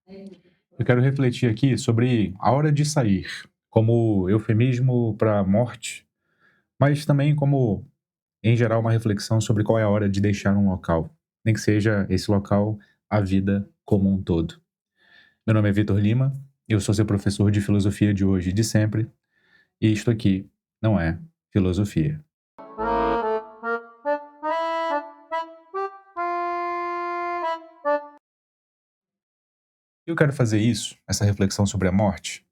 Eu quero refletir aqui sobre a hora de sair, como eufemismo para a morte, mas também como, em geral, uma reflexão sobre qual é a hora de deixar um local, nem que seja esse local a vida como um todo. Meu nome é Vitor Lima, eu sou seu professor de filosofia de hoje e de sempre, e isto aqui não é filosofia. Eu quero fazer isso, essa reflexão sobre a morte,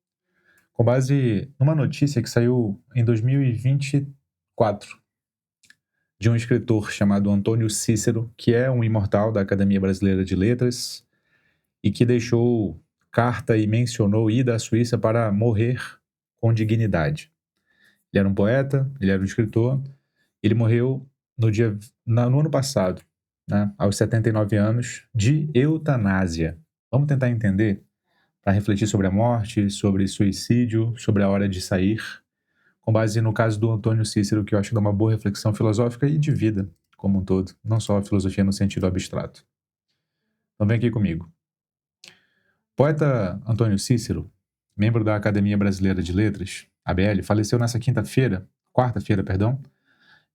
com base numa notícia que saiu em 2024, de um escritor chamado Antônio Cícero, que é um imortal da Academia Brasileira de Letras e que deixou carta e mencionou ir à Suíça para morrer com dignidade. Ele era um poeta, ele era um escritor, ele morreu no ano passado, né, aos 79 anos, de eutanásia. Vamos tentar entender, para refletir sobre a morte, sobre suicídio, sobre a hora de sair, com base no caso do Antônio Cícero, que eu acho que dá uma boa reflexão filosófica e de vida como um todo, não só a filosofia no sentido abstrato. Então vem aqui comigo. O poeta Antônio Cícero, membro da Academia Brasileira de Letras, ABL, faleceu nessa quarta-feira,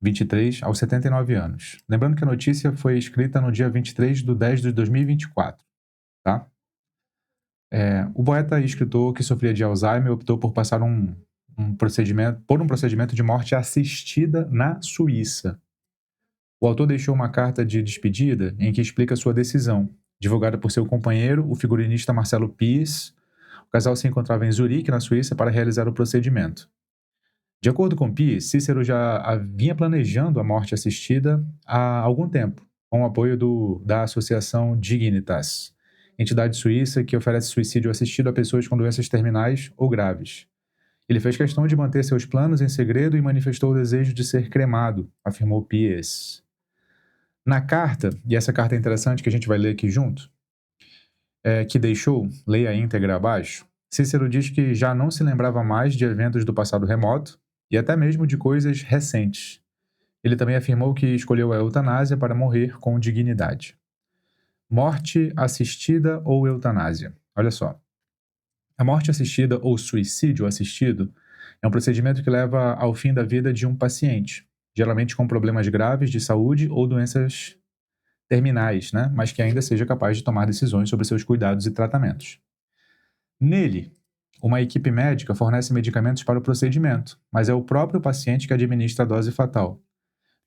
23, aos 79 anos. Lembrando que a notícia foi escrita no dia 23/10/2024, tá? O poeta e escritor que sofria de Alzheimer optou por passar um procedimento de morte assistida na Suíça. O autor deixou uma carta de despedida em que explica sua decisão, divulgada por seu companheiro, o figurinista Marcelo Pies. O casal se encontrava em Zurique, na Suíça, para realizar o procedimento. De acordo com Pies, Cícero já vinha planejando a morte assistida há algum tempo, com o apoio da Associação Dignitas, entidade suíça que oferece suicídio assistido a pessoas com doenças terminais ou graves. Ele fez questão de manter seus planos em segredo e manifestou o desejo de ser cremado, afirmou Pies. Na carta, e essa carta é interessante que a gente vai ler aqui junto, que deixou, leia a íntegra abaixo, Cícero diz que já não se lembrava mais de eventos do passado remoto e até mesmo de coisas recentes. Ele também afirmou que escolheu a eutanásia para morrer com dignidade. Morte assistida ou eutanásia? Olha só. A morte assistida ou suicídio assistido é um procedimento que leva ao fim da vida de um paciente, geralmente com problemas graves de saúde ou doenças terminais, né? Mas que ainda seja capaz de tomar decisões sobre seus cuidados e tratamentos. Nele, uma equipe médica fornece medicamentos para o procedimento, mas é o próprio paciente que administra a dose fatal.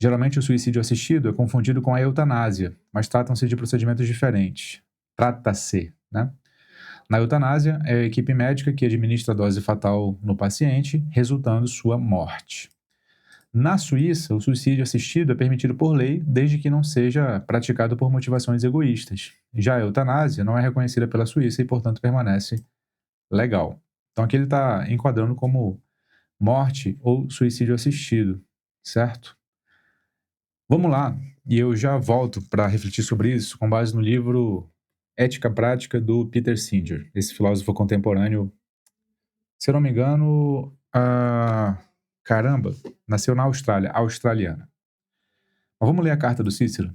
Geralmente o suicídio assistido é confundido com a eutanásia, mas tratam-se de procedimentos diferentes. Trata-se, né? Na eutanásia, é a equipe médica que administra a dose fatal no paciente, resultando sua morte. Na Suíça, o suicídio assistido é permitido por lei, desde que não seja praticado por motivações egoístas. Já a eutanásia não é reconhecida pela Suíça e, portanto, permanece legal. Então, aqui ele está enquadrando como morte ou suicídio assistido, certo? Vamos lá, e eu já volto para refletir sobre isso com base no livro Ética Prática, do Peter Singer, esse filósofo contemporâneo, se eu não me engano, nasceu na Austrália, australiana. Mas vamos ler a carta do Cícero.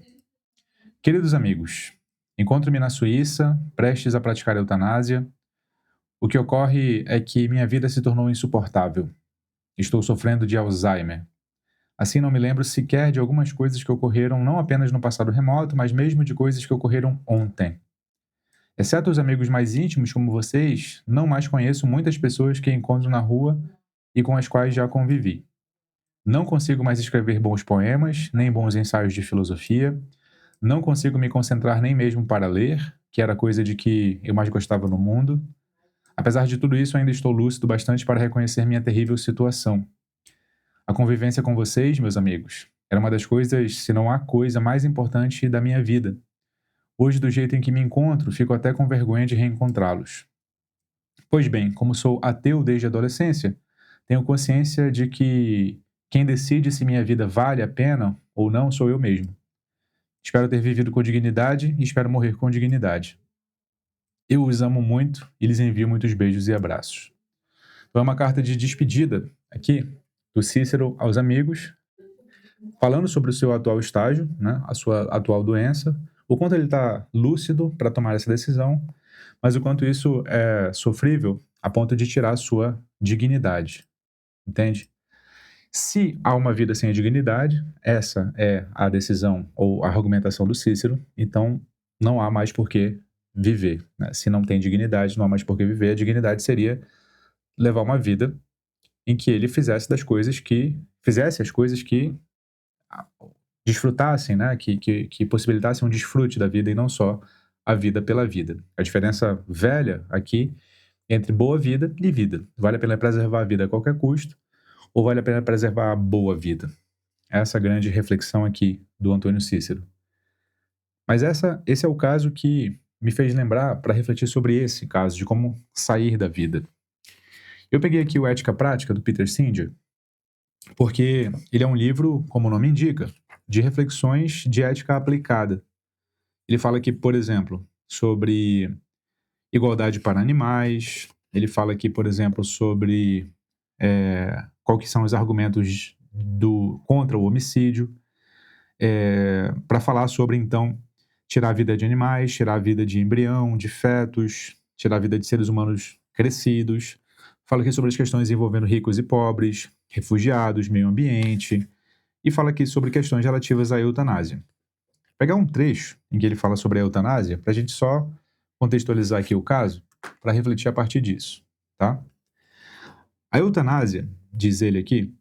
Queridos amigos, encontro-me na Suíça, prestes a praticar a eutanásia. O que ocorre é que minha vida se tornou insuportável. Estou sofrendo de Alzheimer. Assim não me lembro sequer de algumas coisas que ocorreram não apenas no passado remoto, mas mesmo de coisas que ocorreram ontem. Exceto os amigos mais íntimos como vocês, não mais conheço muitas pessoas que encontro na rua e com as quais já convivi. Não consigo mais escrever bons poemas, nem bons ensaios de filosofia. Não consigo me concentrar nem mesmo para ler, que era a coisa de que eu mais gostava no mundo. Apesar de tudo isso, ainda estou lúcido bastante para reconhecer minha terrível situação. A convivência com vocês, meus amigos, era uma das coisas, se não a coisa mais importante da minha vida. Hoje, do jeito em que me encontro, fico até com vergonha de reencontrá-los. Pois bem, como sou ateu desde a adolescência, tenho consciência de que quem decide se minha vida vale a pena ou não sou eu mesmo. Espero ter vivido com dignidade e espero morrer com dignidade. Eu os amo muito e lhes envio muitos beijos e abraços. Então é uma carta de despedida aqui do Cícero aos amigos, falando sobre o seu atual estágio, né, a sua atual doença, o quanto ele está lúcido para tomar essa decisão mas o quanto isso é sofrível a ponto de tirar a sua dignidade, entende? Se há uma vida sem a dignidade, essa é a decisão ou a argumentação do Cícero, então não há mais por que viver, né? Se não tem dignidade, não há mais por que viver. A dignidade seria levar uma vida em que ele fizesse as coisas que ah, desfrutassem, né? Que possibilitassem um desfrute da vida e não só a vida pela vida. A diferença velha aqui entre boa vida e vida. Vale a pena preservar a vida a qualquer custo ou vale a pena preservar a boa vida? Essa grande reflexão aqui do Antônio Cícero. Mas esse é o caso que me fez lembrar para refletir sobre esse caso, de como sair da vida. Eu peguei aqui o Ética Prática, do Peter Singer, porque ele é um livro, como o nome indica, de reflexões de ética aplicada. Ele fala aqui, por exemplo, sobre igualdade para animais, ele fala aqui, por exemplo, sobre quais que são os argumentos contra o homicídio, para falar sobre, então, tirar a vida de animais, tirar a vida de embrião, de fetos, tirar a vida de seres humanos crescidos. Fala aqui sobre as questões envolvendo ricos e pobres, refugiados, meio ambiente, e fala aqui sobre questões relativas à eutanásia. Vou pegar um trecho em que ele fala sobre a eutanásia, para a gente só contextualizar aqui o caso, para refletir a partir disso, tá? A eutanásia, diz ele aqui,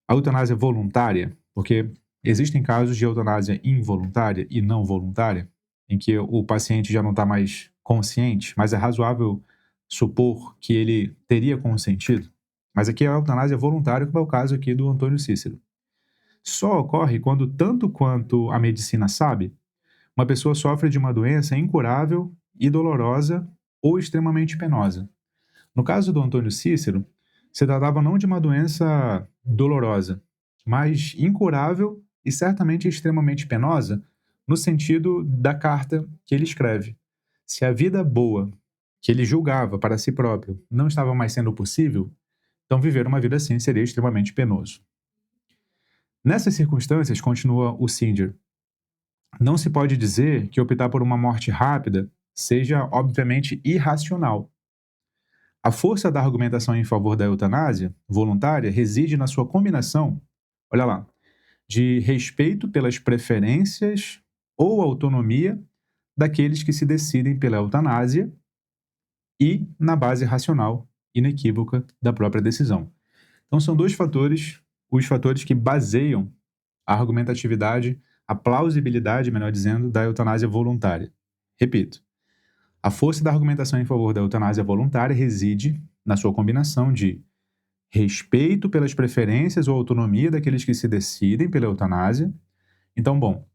a eutanásia voluntária, porque existem casos de eutanásia involuntária e não voluntária, em que o paciente já não está mais consciente, mas é razoável supor que ele teria consentido. Mas aqui é a eutanásia voluntária, como é o caso aqui do Antônio Cícero. Só ocorre quando, tanto quanto a medicina sabe, uma pessoa sofre de uma doença incurável e dolorosa ou extremamente penosa. No caso do Antônio Cícero, se tratava não de uma doença dolorosa, mas incurável e certamente extremamente penosa, no sentido da carta que ele escreve. Se a vida boa que ele julgava para si próprio não estava mais sendo possível, então viver uma vida assim seria extremamente penoso. Nessas circunstâncias, continua o Singer, não se pode dizer que optar por uma morte rápida seja obviamente irracional. A força da argumentação em favor da eutanásia voluntária reside na sua combinação, olha lá, de respeito pelas preferências ou autonomia daqueles que se decidem pela eutanásia e na base racional inequívoca da própria decisão. Então são dois fatores, os fatores que baseiam a argumentatividade, a plausibilidade, melhor dizendo, da eutanásia voluntária. Repito, a força da argumentação em favor da eutanásia voluntária reside na sua combinação de respeito pelas preferências ou autonomia daqueles que se decidem pela eutanásia. Então, bom,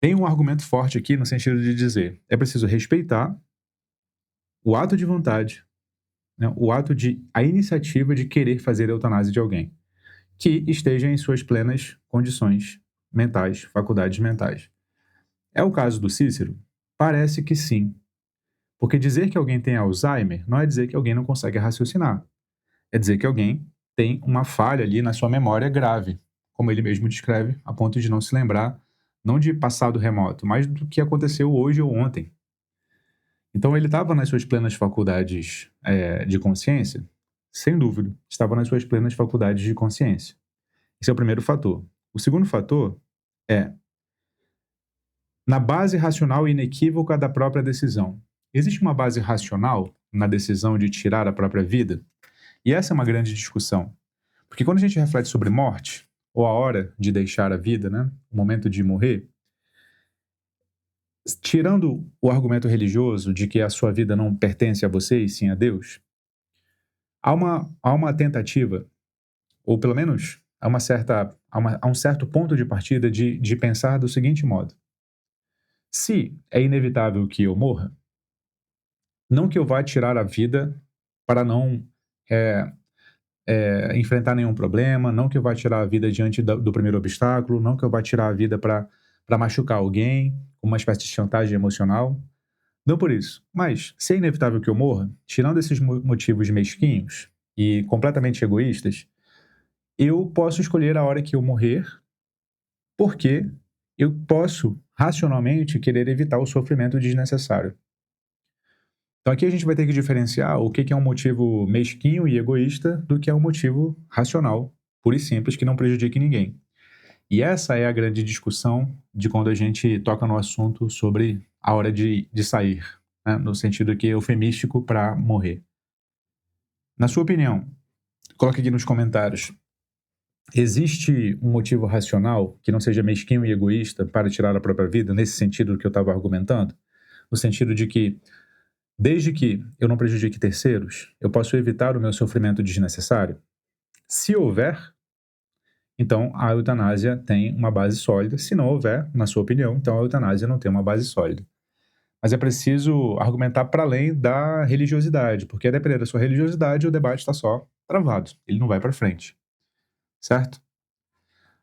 tem um argumento forte aqui no sentido de dizer, é preciso respeitar o ato de vontade, né, a iniciativa de querer fazer a eutanásia de alguém, que esteja em suas plenas condições mentais, faculdades mentais. É o caso do Cícero? Parece que sim. Porque dizer que alguém tem Alzheimer não é dizer que alguém não consegue raciocinar. É dizer que alguém tem uma falha ali na sua memória grave, como ele mesmo descreve, a ponto de não se lembrar, não de passado remoto, mas do que aconteceu hoje ou ontem. Então ele estava nas suas plenas faculdades de consciência? Sem dúvida, estava nas suas plenas faculdades de consciência. Esse é o primeiro fator. O segundo fator é na base racional e inequívoca da própria decisão. Existe uma base racional na decisão de tirar a própria vida? E essa é uma grande discussão. Porque quando a gente reflete sobre morte, ou a hora de deixar a vida, né, o momento de morrer, tirando o argumento religioso de que a sua vida não pertence a você e sim a Deus, há uma tentativa, ou pelo menos há um certo ponto de partida de pensar do seguinte modo. Se é inevitável que eu morra, não que eu vá tirar a vida para não enfrentar nenhum problema, não que eu vá tirar a vida diante do primeiro obstáculo, não que eu vá tirar a vida para machucar alguém, uma espécie de chantagem emocional. Não por isso. Mas, se é inevitável que eu morra, tirando esses motivos mesquinhos e completamente egoístas, eu posso escolher a hora que eu morrer, porque eu posso, racionalmente, querer evitar o sofrimento desnecessário. Então aqui a gente vai ter que diferenciar o que é um motivo mesquinho e egoísta do que é um motivo racional, puro e simples, que não prejudique ninguém. E essa é a grande discussão de quando a gente toca no assunto sobre a hora de sair, né? No sentido que é eufemístico para morrer. Na sua opinião, coloque aqui nos comentários. Existe um motivo racional que não seja mesquinho e egoísta para tirar a própria vida, nesse sentido que eu estava argumentando? No sentido de que, desde que eu não prejudique terceiros, eu posso evitar o meu sofrimento desnecessário? Se houver, então a eutanásia tem uma base sólida. Se não houver, na sua opinião, então a eutanásia não tem uma base sólida. Mas é preciso argumentar para além da religiosidade, porque a depender da sua religiosidade, o debate está só travado, ele não vai para frente, certo?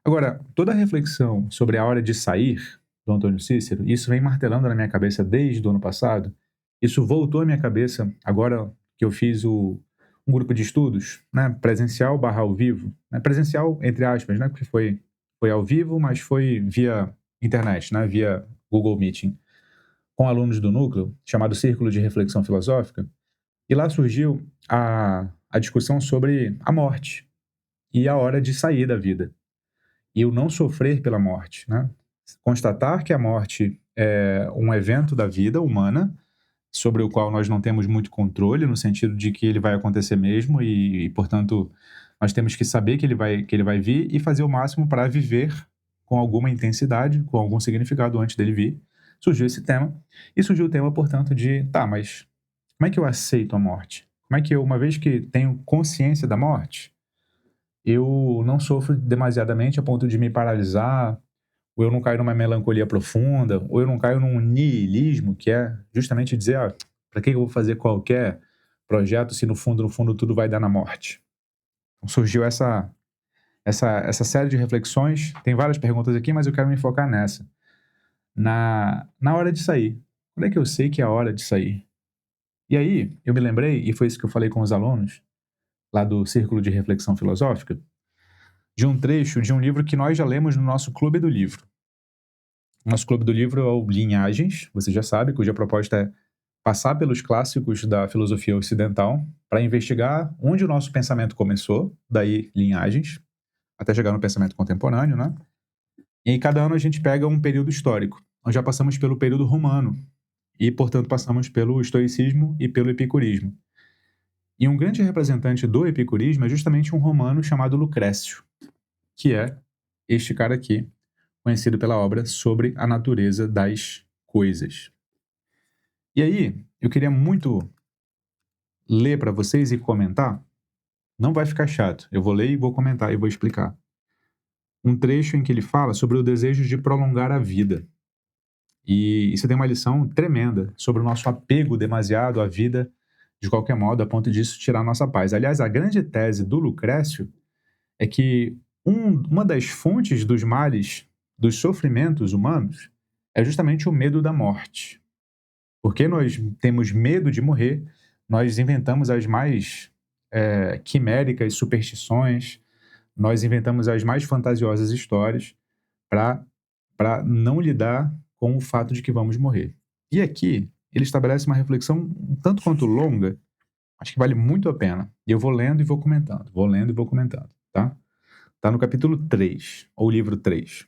Agora, toda a reflexão sobre a hora de sair do Antônio Cícero, isso vem martelando na minha cabeça desde o ano passado. Isso voltou à minha cabeça agora que eu fiz um grupo de estudos, né, presencial barra ao vivo, né, presencial entre aspas, né, porque foi ao vivo, mas foi via internet, né, via Google Meeting, com alunos do núcleo, chamado Círculo de Reflexão Filosófica, e lá surgiu a discussão sobre a morte e a hora de sair da vida e o não sofrer pela morte, né? Constatar que a morte é um evento da vida humana sobre o qual nós não temos muito controle, no sentido de que ele vai acontecer mesmo portanto, nós temos que saber que ele vai vir e fazer o máximo para viver com alguma intensidade, com algum significado antes dele vir. Surgiu esse tema e surgiu o tema, portanto, de mas como é que eu aceito a morte? Como é que eu, uma vez que tenho consciência da morte, eu não sofro demasiadamente a ponto de me paralisar, ou eu não caio numa melancolia profunda, ou eu não caio num niilismo, que é justamente dizer, para que eu vou fazer qualquer projeto se no fundo tudo vai dar na morte? Então surgiu essa série de reflexões, tem várias perguntas aqui, mas eu quero me focar nessa. Na hora de sair. Quando é que eu sei que é a hora de sair? E aí, eu me lembrei, e foi isso que eu falei com os alunos, lá do Círculo de Reflexão Filosófica, de um trecho de um livro que nós já lemos no nosso Clube do Livro. Nosso Clube do Livro é o Linhagens, você já sabe, cuja proposta é passar pelos clássicos da filosofia ocidental para investigar onde o nosso pensamento começou, daí Linhagens, até chegar no pensamento contemporâneo, né? E aí, cada ano a gente pega um período histórico. Nós já passamos pelo período romano e, portanto, passamos pelo estoicismo e pelo epicurismo. E um grande representante do epicurismo é justamente um romano chamado Lucrécio, que é este cara aqui, conhecido pela obra Sobre a Natureza das Coisas. E aí, eu queria muito ler para vocês e comentar. Não vai ficar chato, eu vou ler e vou comentar e vou explicar. Um trecho em que ele fala sobre o desejo de prolongar a vida. E isso tem uma lição tremenda sobre o nosso apego demasiado à vida, de qualquer modo, a ponto disso tirar a nossa paz. Aliás, a grande tese do Lucrécio é que uma das fontes dos males, dos sofrimentos humanos, é justamente o medo da morte. Porque nós temos medo de morrer, nós inventamos as mais quiméricas superstições, nós inventamos as mais fantasiosas histórias para não lidar com o fato de que vamos morrer. E aqui ele estabelece uma reflexão um tanto quanto longa, acho que vale muito a pena. E eu vou lendo e vou comentando, tá? Tá no capítulo 3, ou livro 3.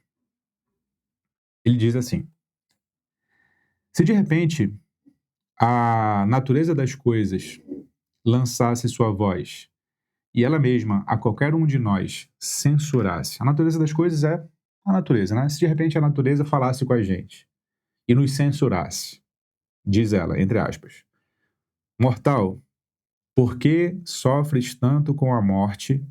Ele diz assim: se de repente a natureza das coisas lançasse sua voz e ela mesma a qualquer um de nós censurasse, a natureza das coisas é a natureza, né? Se de repente a natureza falasse com a gente e nos censurasse, diz ela, entre aspas, mortal, por que sofres tanto com a morte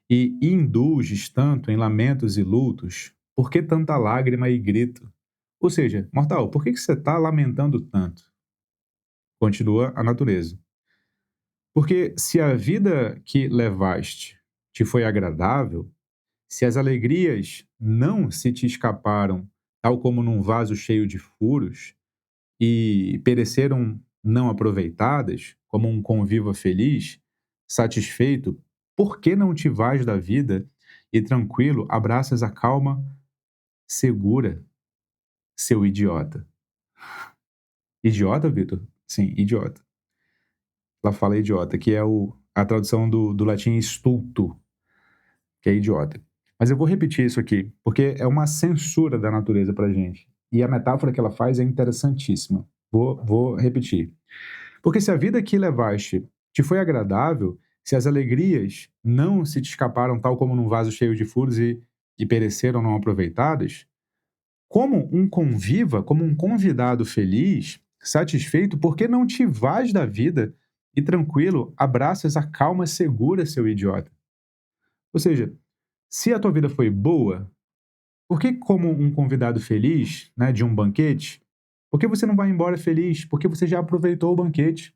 e indulges tanto em lamentos e lutos? Por que tanta lágrima e grito? Ou seja, mortal, por que você está lamentando tanto? Continua a natureza. Porque se a vida que levaste te foi agradável, se as alegrias não se te escaparam, tal como num vaso cheio de furos, e pereceram não aproveitadas, como um conviva feliz, satisfeito, por que não te vais da vida e tranquilo abraças a calma segura, seu idiota? Idiota, Vitor? Sim, idiota. ela fala idiota, que é a tradução do latim stulto, que é idiota. Mas eu vou repetir isso aqui, porque é uma censura da natureza pra gente. E a metáfora que ela faz é interessantíssima. Vou repetir. Porque se a vida que levaste te foi agradável, se as alegrias não se te escaparam tal como num vaso cheio de furos e pereceram não aproveitadas, como um convidado feliz, satisfeito, por que não te vais da vida e tranquilo abraças a calma segura, seu idiota? Ou seja, se a tua vida foi boa, por que como um convidado feliz, né, de um banquete, por que você não vai embora feliz? Porque você já aproveitou o banquete.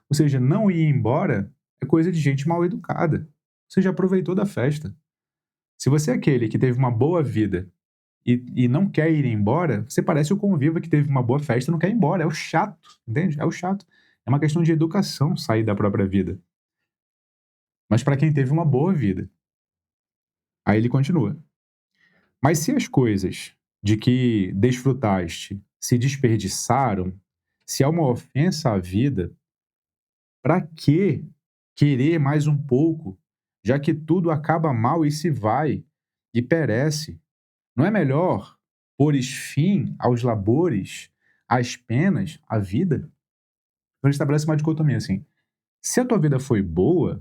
Ou seja, não ir embora é coisa de gente mal educada. Você já aproveitou da festa. Se você é aquele que teve uma boa vida e não quer ir embora, você parece o conviva que teve uma boa festa e não quer ir embora. É o chato, entende? É o chato. É uma questão de educação sair da própria vida. Mas para quem teve uma boa vida. Aí ele continua. Mas se as coisas de que desfrutaste se desperdiçaram, se há uma ofensa à vida, para que querer mais um pouco, já que tudo acaba mal e se vai e perece? Não é melhor pôres fim aos labores, às penas, à vida? Então ele estabelece uma dicotomia assim: se a tua vida foi boa,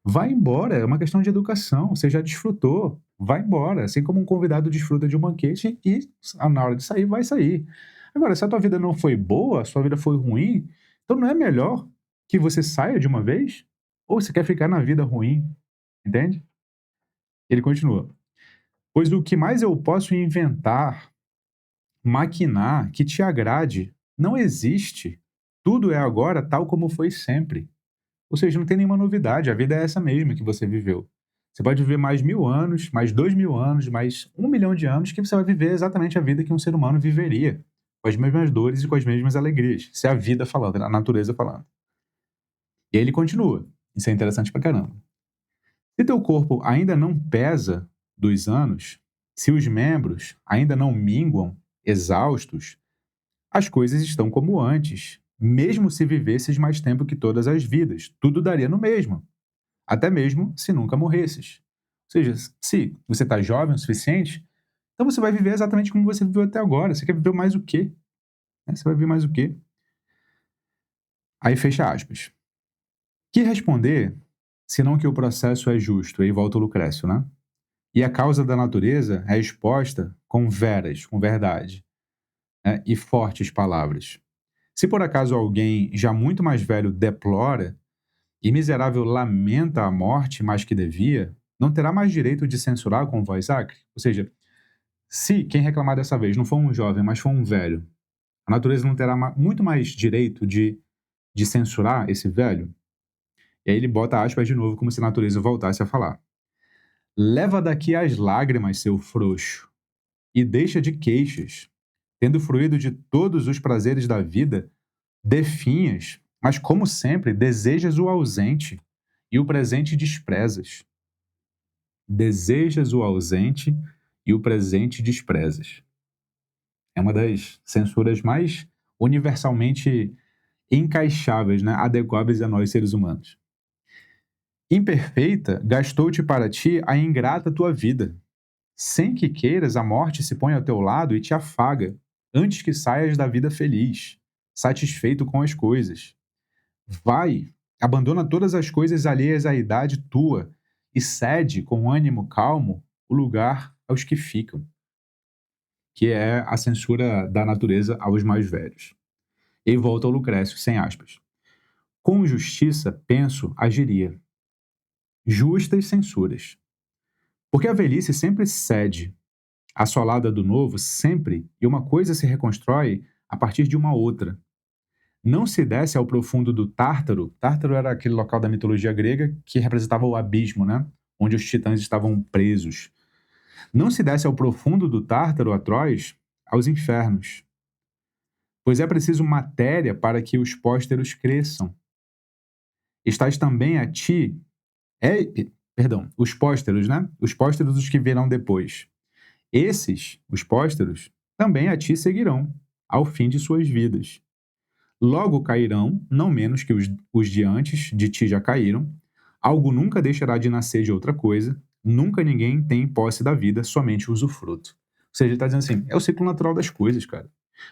vai embora, é uma questão de educação, você já desfrutou, vai embora, assim como um convidado desfruta de um banquete e na hora de sair, vai sair. Agora, se a tua vida não foi boa, a sua vida foi ruim, então não é melhor que você saia de uma vez? Ou você quer ficar na vida ruim, entende? Ele continua: pois o que mais eu posso inventar, maquinar, que te agrade, não existe. Tudo é agora tal como foi sempre. Ou seja, não tem nenhuma novidade, a vida é essa mesma que você viveu. Você pode viver mais 1000 anos, mais 2000 anos, mais 1 milhão de anos, que você vai viver exatamente a vida que um ser humano viveria, com as mesmas dores e com as mesmas alegrias. Isso é a vida falando, a natureza falando. E aí ele continua, isso é interessante pra caramba. Se teu corpo ainda não pesa dos anos, se os membros ainda não minguam, exaustos, as coisas estão como antes, mesmo se vivesses mais tempo que todas as vidas, tudo daria no mesmo. Até mesmo se nunca morresses. Ou seja, se você está jovem o suficiente, então você vai viver exatamente como você viveu até agora. Você quer viver mais o quê? Você vai viver mais o quê? Aí fecha aspas. Que responder, senão que o processo é justo? Aí volta o Lucrécio, né? E a causa da natureza é exposta com veras, com verdade, né? E fortes palavras. Se por acaso alguém já muito mais velho deplora e miserável lamenta a morte mais que devia, não terá mais direito de censurar com voz acre? Ou seja, se quem reclamar dessa vez não for um jovem, mas for um velho, a natureza não terá muito mais direito de censurar esse velho? E aí ele bota aspas de novo, como se a natureza voltasse a falar. Leva daqui as lágrimas, seu frouxo, e deixa de queixas. Tendo fruído de todos os prazeres da vida, definhas, mas como sempre, desejas o ausente, e o presente desprezas. Desejas o ausente e o presente desprezas. É uma das censuras mais universalmente encaixáveis, né? Adequáveis a nós seres humanos. Imperfeita, gastou-te para ti a ingrata tua vida. Sem que queiras, a morte se põe ao teu lado e te afaga, antes que saias da vida feliz, satisfeito com as coisas. Vai, abandona todas as coisas alheias à idade tua e cede com ânimo calmo o lugar aos que ficam, que é a censura da natureza aos mais velhos. E volta ao Lucrécio, sem aspas. Com justiça, penso, agiria. Justas censuras. Porque a velhice sempre cede, assolada do novo sempre, e uma coisa se reconstrói a partir de uma outra. Não se desce ao profundo do Tártaro. Tártaro era aquele local da mitologia grega que representava o abismo, né? Onde os titãs estavam presos. Não se desce ao profundo do Tártaro atroz, aos infernos. Pois é preciso matéria para que os pósteros cresçam. Estás também a ti, os pósteros, né? Os pósteros os que virão depois. Esses, os pósteros, também a ti seguirão, ao fim de suas vidas. Logo cairão, não menos que os de antes de ti já caíram. Algo nunca deixará de nascer de outra coisa. Nunca ninguém tem posse da vida, somente o usufruto. Ou seja, ele está dizendo assim, é o ciclo natural das coisas, cara.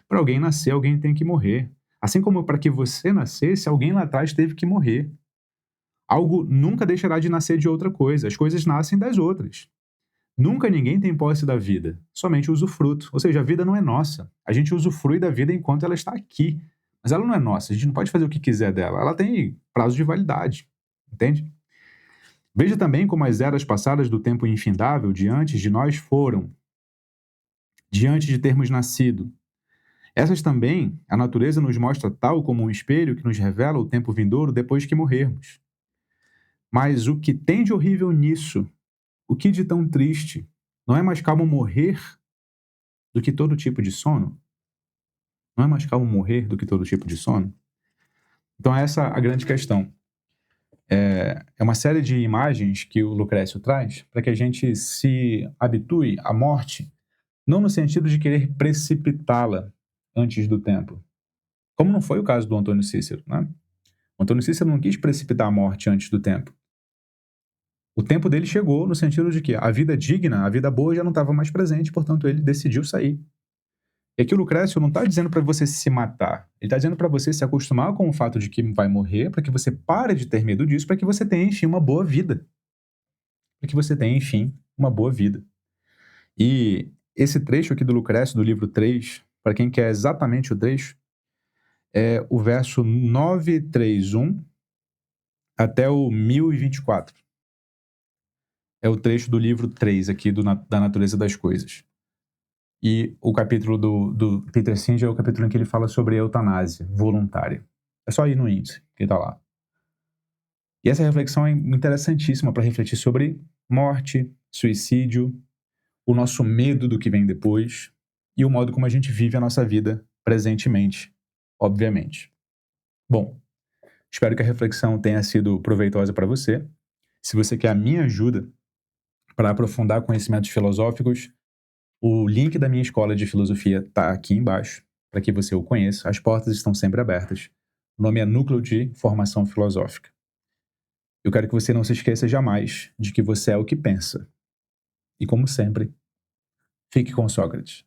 Para alguém nascer, alguém tem que morrer. Assim como para que você nascesse, alguém lá atrás teve que morrer. Algo nunca deixará de nascer de outra coisa. As coisas nascem das outras. Nunca ninguém tem posse da vida, somente o usufruto. Ou seja, a vida não é nossa. A gente usufrui da vida enquanto ela está aqui. Mas ela não é nossa. A gente não pode fazer o que quiser dela. Ela tem prazo de validade. Entende? Veja também como as eras passadas do tempo infindável diante de nós foram, diante de termos nascido. Essas também, a natureza nos mostra tal como um espelho que nos revela o tempo vindouro depois que morrermos. Mas o que tem de horrível nisso? O que de tão triste? Não é mais calmo morrer do que todo tipo de sono? Não é mais calmo morrer do que todo tipo de sono? Então essa é a grande questão. É uma série de imagens que o Lucrécio traz para que a gente se habitue à morte, não no sentido de querer precipitá-la antes do tempo, como não foi o caso do Antônio Cícero, né? O Antônio Cícero não quis precipitar a morte antes do tempo. O tempo dele chegou no sentido de que a vida digna, a vida boa já não estava mais presente, portanto ele decidiu sair. E aqui o Lucrécio não está dizendo para você se matar, ele está dizendo para você se acostumar com o fato de que vai morrer, para que você pare de ter medo disso, para que você tenha, enfim, uma boa vida. Para que você tenha, enfim, uma boa vida. E esse trecho aqui do Lucrécio, do livro 3, para quem quer exatamente o trecho, é o verso 931 até o 1024. É o trecho do livro 3 aqui da natureza das coisas. E o capítulo do Peter Singer é o capítulo em que ele fala sobre a eutanásia voluntária. É só ir no índice, que está lá. E essa reflexão é interessantíssima para refletir sobre morte, suicídio, o nosso medo do que vem depois e o modo como a gente vive a nossa vida presentemente, obviamente. Bom, espero que a reflexão tenha sido proveitosa para você. Se você quer a minha ajuda para aprofundar conhecimentos filosóficos, o link da minha escola de filosofia está aqui embaixo, para que você o conheça. As portas estão sempre abertas. O nome é Núcleo de Formação Filosófica. Eu quero que você não se esqueça jamais de que você é o que pensa. E como sempre, fique com Sócrates.